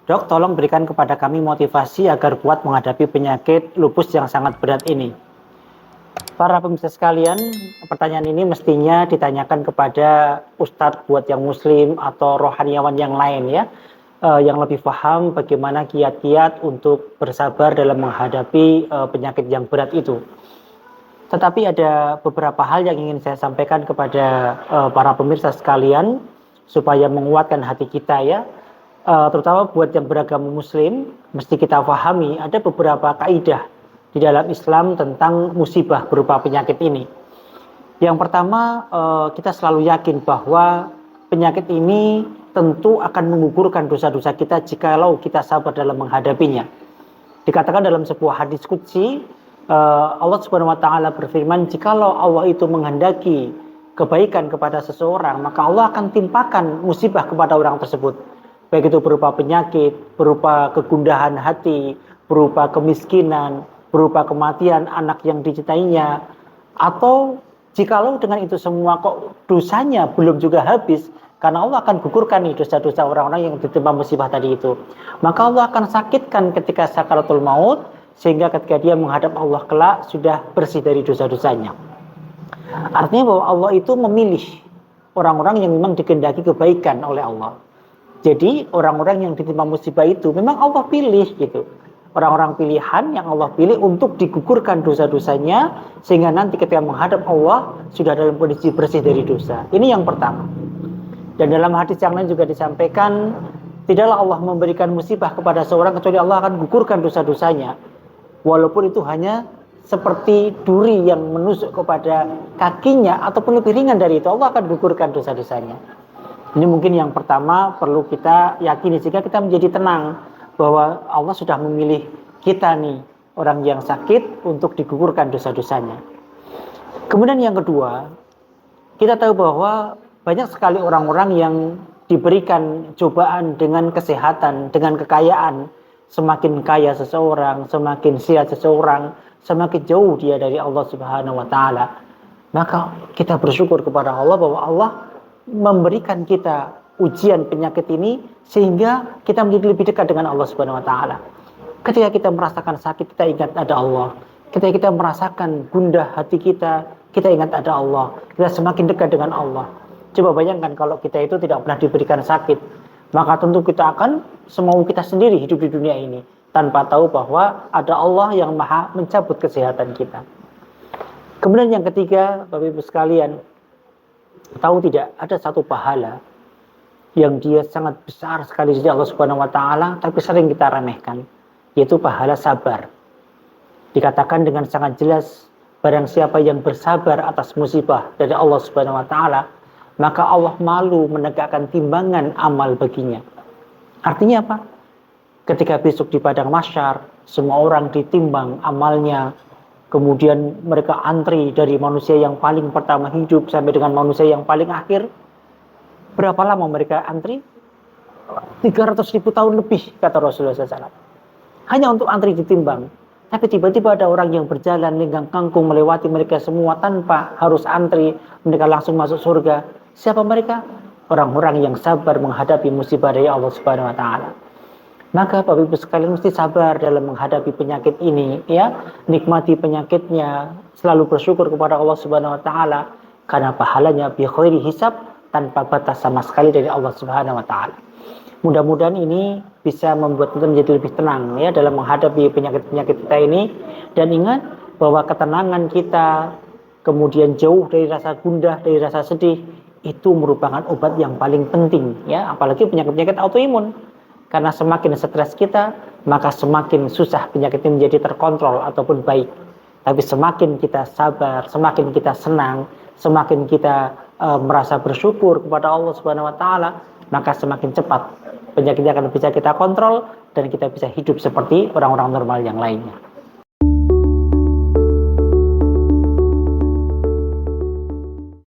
Dok, tolong berikan kepada kami motivasi agar kuat menghadapi penyakit lupus yang sangat berat ini. Para pemirsa sekalian, pertanyaan ini mestinya ditanyakan kepada ustadz buat yang muslim atau rohaniawan yang lain ya, yang lebih paham bagaimana kiat-kiat untuk bersabar dalam menghadapi penyakit yang berat itu. Tetapi ada beberapa hal yang ingin saya sampaikan kepada para pemirsa sekalian supaya menguatkan hati kita ya. Terutama buat yang beragama muslim, mesti kita pahami ada beberapa kaidah di dalam Islam tentang musibah berupa penyakit ini. Yang pertama, kita selalu yakin bahwa penyakit ini tentu akan menggugurkan dosa-dosa kita jikalau kita sabar dalam menghadapinya. Dikatakan dalam sebuah hadis qudsi, Allah Subhanahu wa taala berfirman, jikalau Allah itu menghendaki kebaikan kepada seseorang, maka Allah akan timpakan musibah kepada orang tersebut. Baik itu berupa penyakit, berupa kegundahan hati, berupa kemiskinan, berupa kematian anak yang dicintainya, atau jikalau dengan itu semua kok dosanya belum juga habis, karena Allah akan gugurkan nih dosa-dosa orang-orang yang ditimpa musibah tadi itu. Maka Allah akan sakitkan ketika sakaratul maut, sehingga ketika dia menghadap Allah kelak sudah bersih dari dosa-dosanya. Artinya bahwa Allah itu memilih orang-orang yang memang dikehendaki kebaikan oleh Allah. Jadi orang-orang yang ditimpa musibah itu memang Allah pilih gitu. Orang-orang pilihan yang Allah pilih untuk digugurkan dosa-dosanya sehingga nanti ketika menghadap Allah sudah dalam kondisi bersih dari dosa. Ini yang pertama. Dan dalam hadis yang lain juga disampaikan, tidaklah Allah memberikan musibah kepada seorang kecuali Allah akan gugurkan dosa-dosanya. Walaupun itu hanya seperti duri yang menusuk kepada kakinya ataupun lebih ringan dari itu, Allah akan gugurkan dosa-dosanya. Ini mungkin yang pertama perlu kita yakini sehingga kita menjadi tenang bahwa Allah sudah memilih kita nih, orang yang sakit, untuk digugurkan dosa-dosanya. Kemudian yang kedua, kita tahu bahwa banyak sekali orang-orang yang diberikan cobaan dengan kesehatan, dengan kekayaan. Semakin kaya seseorang, semakin sehat seseorang, semakin jauh dia dari Allah Subhanahu wa taala. Maka kita bersyukur kepada Allah bahwa Allah memberikan kita ujian penyakit ini sehingga kita menjadi lebih dekat dengan Allah Subhanahu wa taala. Ketika kita merasakan sakit, kita ingat ada Allah. Ketika kita merasakan gundah hati kita ingat ada Allah. Kita semakin dekat dengan Allah. Coba bayangkan kalau kita itu tidak pernah diberikan sakit, maka tentu kita akan semau kita sendiri hidup di dunia ini tanpa tahu bahwa ada Allah yang maha mencabut kesehatan kita. Kemudian yang ketiga, Bapak Ibu sekalian, tahu tidak ada satu pahala yang dia sangat besar sekali di Allah Subhanahu wa taala tapi sering kita remehkan, yaitu pahala sabar. Dikatakan dengan sangat jelas, barang siapa yang bersabar atas musibah dari Allah Subhanahu wa taala, maka Allah malu menegakkan timbangan amal baginya. Artinya apa? Ketika besok di padang mahsyar, semua orang ditimbang amalnya, kemudian mereka antri dari manusia yang paling pertama hidup sampai dengan manusia yang paling akhir. Berapa lama mereka antri? 300.000 tahun lebih, kata Rasulullah SAW. Hanya untuk antri ditimbang. Tapi tiba-tiba ada orang yang berjalan lenggang kangkung melewati mereka semua tanpa harus antri. Mereka langsung masuk surga. Siapa mereka? Orang-orang yang sabar menghadapi musibah dari Allah Subhanahu wa taala. Maka Bapak Ibu sekalian mesti sabar dalam menghadapi penyakit ini ya. Nikmati penyakitnya, selalu bersyukur kepada Allah Subhanahu wa taala karena pahalanya bi khairi hisab, tanpa batas sama sekali dari Allah Subhanahu wa taala. Mudah-mudahan ini bisa membuat kita menjadi lebih tenang ya dalam menghadapi penyakit-penyakit kita ini, dan ingat bahwa ketenangan kita, kemudian jauh dari rasa gundah, dari rasa sedih, itu merupakan obat yang paling penting ya, apalagi penyakit-penyakit autoimun. Karena semakin stres kita, maka semakin susah penyakit ini menjadi terkontrol ataupun baik. Tapi semakin kita sabar, semakin kita senang, semakin kita merasa bersyukur kepada Allah Subhanahu wa taala, maka semakin cepat penyakitnya akan bisa kita kontrol dan kita bisa hidup seperti orang-orang normal yang lainnya.